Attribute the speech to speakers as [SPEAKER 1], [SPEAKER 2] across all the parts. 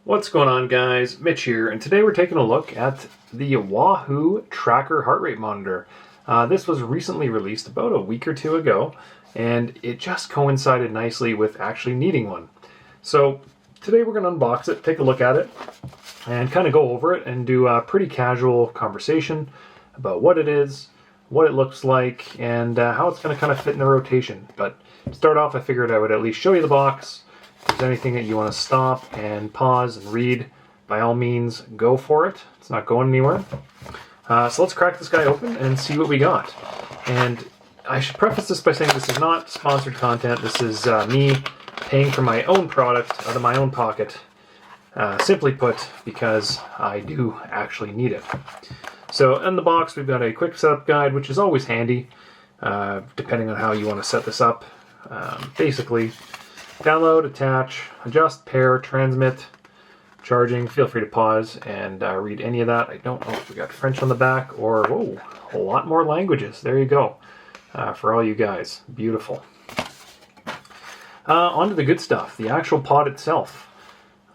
[SPEAKER 1] What's going on, guys? Mitch here, and today we're taking a look at the Wahoo Trackr heart rate monitor. This was recently released about a week or two ago, and it just coincided nicely with actually needing one. So today we're going to unbox it, take a look at it, and kind of go over it and do a pretty casual conversation about what it is, what it looks like, and how it's going to kind of fit in the rotation. But to start off, I figured I would at least show you the box. If there's anything that you want to stop and pause and read, by all means, go for it. It's not going anywhere. So let's crack this guy open and see what we got. And I should preface this by saying this is not sponsored content. This is me paying for my own product out of my own pocket. Simply put, because I do actually need it. So in the box, we've got a quick setup guide, which is always handy, depending on how you want to set this up. Basically, download, attach, adjust, pair, transmit, charging. Feel free to pause and read any of that. I don't know if we got French on the back or, whoa, a lot more languages. There you go. For all you guys. Beautiful. On to the good stuff. The actual pod itself.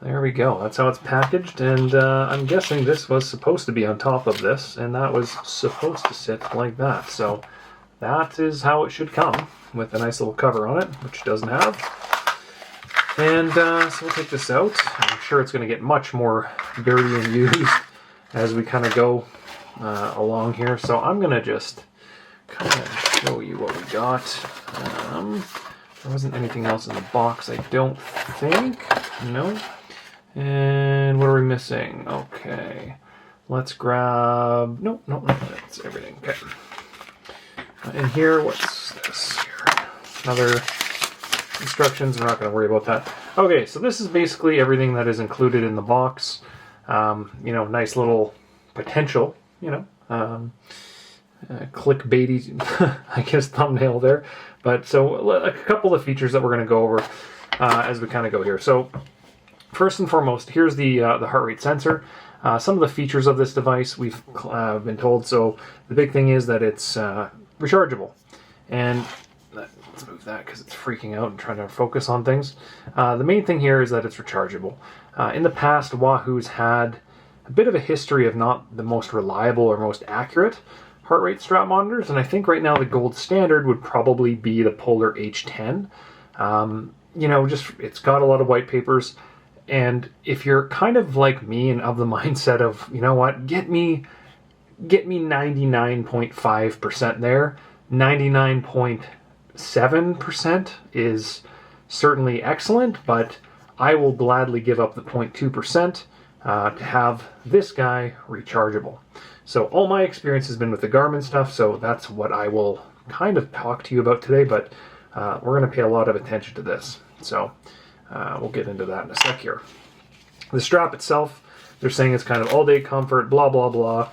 [SPEAKER 1] There we go. That's how it's packaged. And I'm guessing this was supposed to be on top of this. And that was supposed to sit like that. So that is how it should come, with a nice little cover on it, which it doesn't have. And so we'll take this out. I'm sure it's going to get much more dirty and used as we kind of go along here. So I'm going to just kind of show you what we got. There wasn't anything else in the box, I don't think. No. And what are we missing? Okay. Let's grab... Nope, that's everything. Okay. And here, what's this here? Another... instructions. We're not going to worry about that. Okay, so this is basically everything that is included in the box. Nice little potential, clickbaity, I guess, thumbnail there. But so a couple of features that we're going to go over as we kind of go here. So first and foremost, here's the heart rate sensor. Some of the features of this device we've been told. So the big thing is that it's rechargeable, and let's move that because it's freaking out and trying to focus on things. The main thing here is that it's rechargeable. In the past, Wahoo's had a bit of a history of not the most reliable or most accurate heart rate strap monitors, and I think right now the gold standard would probably be the Polar H10. It's got a lot of white papers, and if you're kind of like me and of the mindset of, you know what, get me 99.5% there, 99.7% is certainly excellent, but I will gladly give up the 0.2% to have this guy rechargeable. So all my experience has been with the Garmin stuff, so that's what I will kind of talk to you about today, but we're going to pay a lot of attention to this. So we'll get into that in a sec here. The strap itself, they're saying it's kind of all-day comfort, blah, blah, blah.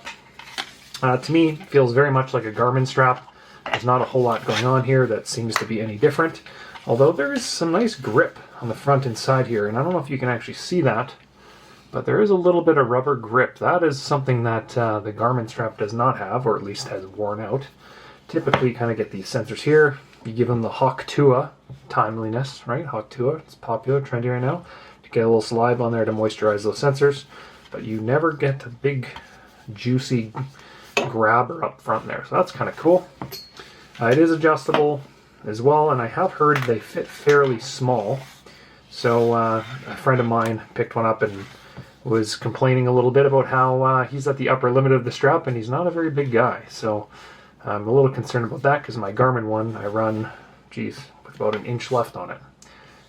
[SPEAKER 1] To me, it feels very much like a Garmin strap. There's not a whole lot going on here that seems to be any different, although there is some nice grip on the front and side here, and I don't know if you can actually see that, but there is a little bit of rubber grip. That is something that the Garmin strap does not have, or at least has worn out. Typically, you kind of get these sensors here. You give them the Hawk Tua timeliness, right? Hawk Tua, it's popular, trendy right now, to get a little saliva on there to moisturize those sensors, but you never get the big, juicy grabber up front there, so that's kind of cool. It is adjustable as well, and I have heard they fit fairly small. So a friend of mine picked one up and was complaining a little bit about how he's at the upper limit of the strap, and he's not a very big guy. So I'm a little concerned about that, because my Garmin one, I run, with about an inch left on it.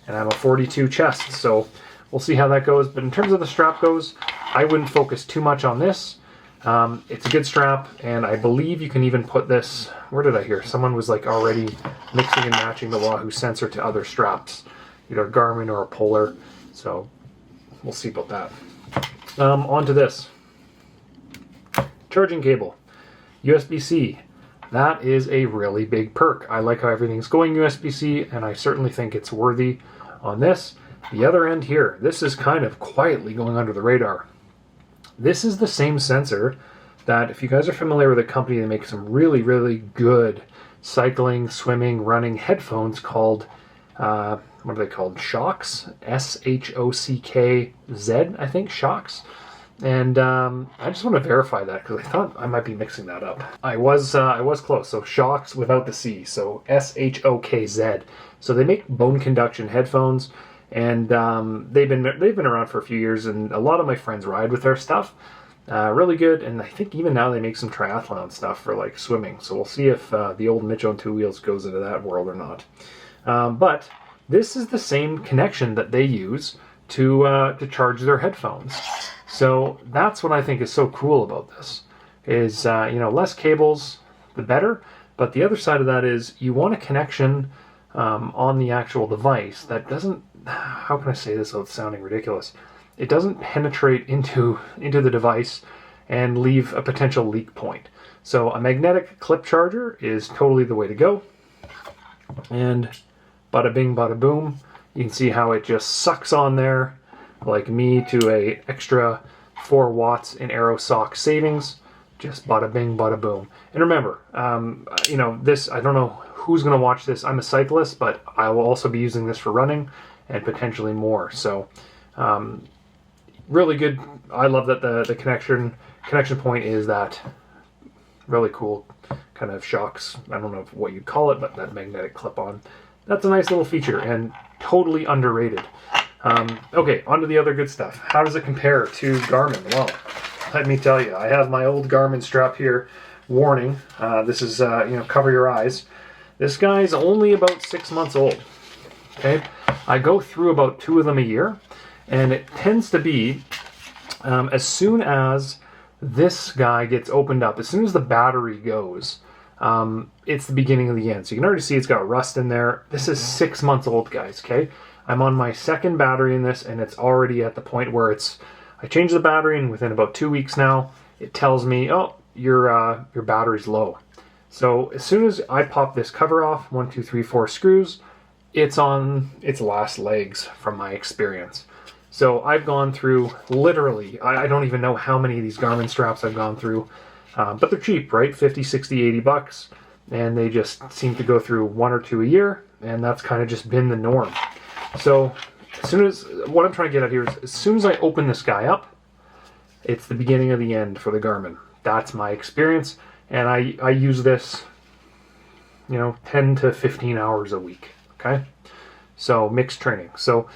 [SPEAKER 1] And I'm a 42 chest, so we'll see how that goes. But in terms of the strap goes, I wouldn't focus too much on this. It's a good strap, and I believe you can even put this, where did I hear? Someone was like already mixing and matching the Wahoo sensor to other straps, either a Garmin or a Polar, so we'll see about that. On to this. Charging cable. USB-C. That is a really big perk. I like how everything's going USB-C, and I certainly think it's worthy on this. The other end here, this is kind of quietly going under the radar. This is the same sensor that, if you guys are familiar with a company that makes some really, really good cycling, swimming, running headphones called what are they called? Shocks, Shockz, I think, Shocks. And I just want to verify that because I thought I might be mixing that up. I was close. So Shocks without the C. So Shokz. So they make bone conduction headphones, and they've been around for a few years, and a lot of my friends ride with their stuff. Really good, and I think even now they make some triathlon stuff for like swimming. So we'll see if the old Mitch on Two Wheels goes into that world or not. But this is the same connection that they use to charge their headphones. So that's what I think is so cool about this, is, less cables, the better. But the other side of that is you want a connection on the actual device that doesn't, how can I say this without sounding ridiculous? It doesn't penetrate into the device and leave a potential leak point. So a magnetic clip charger is totally the way to go. And bada bing, bada boom. You can see how it just sucks on there, like me, to a extra 4 watts in AeroSock savings. Just bada bing, bada boom. And remember, this, I don't know who's going to watch this. I'm a cyclist, but I will also be using this for running and potentially more. So really good. I love that the connection point is that really cool kind of Shocks. I don't know what you'd call it, but that magnetic clip-on. That's a nice little feature and totally underrated. Okay, on to the other good stuff. How does it compare to Garmin? Well, let me tell you, I have my old Garmin strap here. Warning, this is, cover your eyes. This guy's only about 6 months old. Okay, I go through about 2 of them a year, and it tends to be as soon as this guy gets opened up, as soon as the battery goes, it's the beginning of the end. So you can already see it's got rust in there. This is 6 months old, guys, okay? I'm on my second battery in this, and it's already at the point where I changed the battery, and within about 2 weeks now, it tells me, oh, your battery's low. So as soon as I pop this cover off, 1, 2, 3, 4 screws, it's on its last legs from my experience. So I've gone through literally, I don't even know how many of these Garmin straps I've gone through, but they're cheap, right? 50, 60, 80 bucks, and they just seem to go through 1 or 2 a year, and that's kind of just been the norm. So as soon as, what I'm trying to get at here is, as soon as I open this guy up, it's the beginning of the end for the Garmin. That's my experience, and I use this, 10 to 15 hours a week, okay? So mixed training. So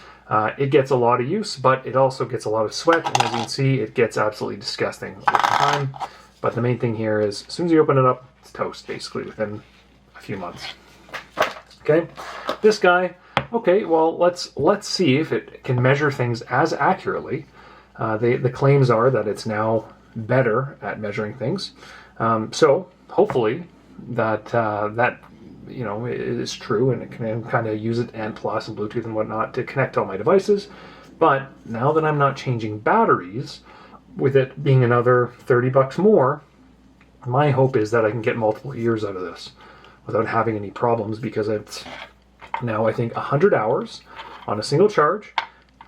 [SPEAKER 1] it gets a lot of use, but it also gets a lot of sweat, and as you can see, it gets absolutely disgusting over time. But the main thing here is, as soon as you open it up, it's toast, basically, within a few months. Okay, this guy, okay, well, let's see if it can measure things as accurately. The claims are that it's now better at measuring things. So hopefully that is true, and it can kind of use it and plus and Bluetooth and whatnot to connect all my devices. But now that I'm not changing batteries, with it being another 30 bucks more, my hope is that I can get multiple years out of this without having any problems, because it's now, I think, 100 hours on a single charge.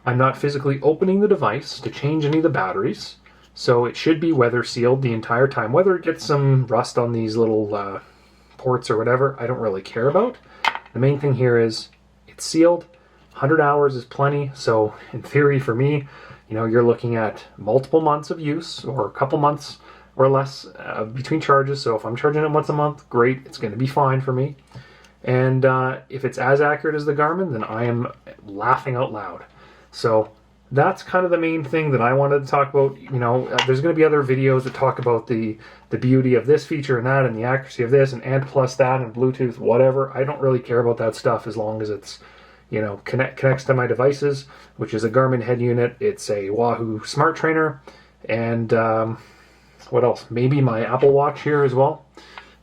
[SPEAKER 1] I'm not physically opening the device to change any of the batteries, so it should be weather sealed the entire time. Whether it gets some rust on these little ports or whatever, I don't really care about. The main thing here is it's sealed. 100 hours is plenty, so in theory for me, you're looking at multiple months of use, or a couple months or less between charges. So if I'm charging it once a month, great, it's going to be fine for me. And if it's as accurate as the Garmin, then I am laughing out loud. So that's kind of the main thing that I wanted to talk about. There's going to be other videos that talk about the beauty of this feature and that, and the accuracy of this, and plus that, and Bluetooth, whatever. I don't really care about that stuff as long as it's, connects to my devices, which is a Garmin head unit. It's a Wahoo Smart Trainer, and what else? Maybe my Apple Watch here as well.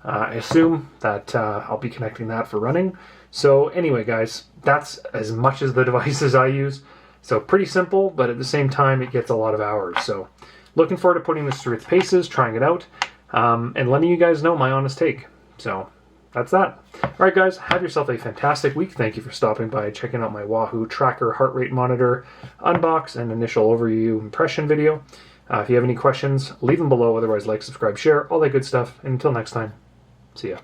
[SPEAKER 1] I assume that I'll be connecting that for running. So anyway, guys, that's as much as the devices I use. So pretty simple, but at the same time, it gets a lot of hours. So looking forward to putting this through its paces, trying it out, and letting you guys know my honest take. So that's that. All right, guys, have yourself a fantastic week. Thank you for stopping by, checking out my Wahoo Trackr heart rate monitor unbox and initial overview impression video. If you have any questions, leave them below. Otherwise, like, subscribe, share, all that good stuff. And until next time, see ya.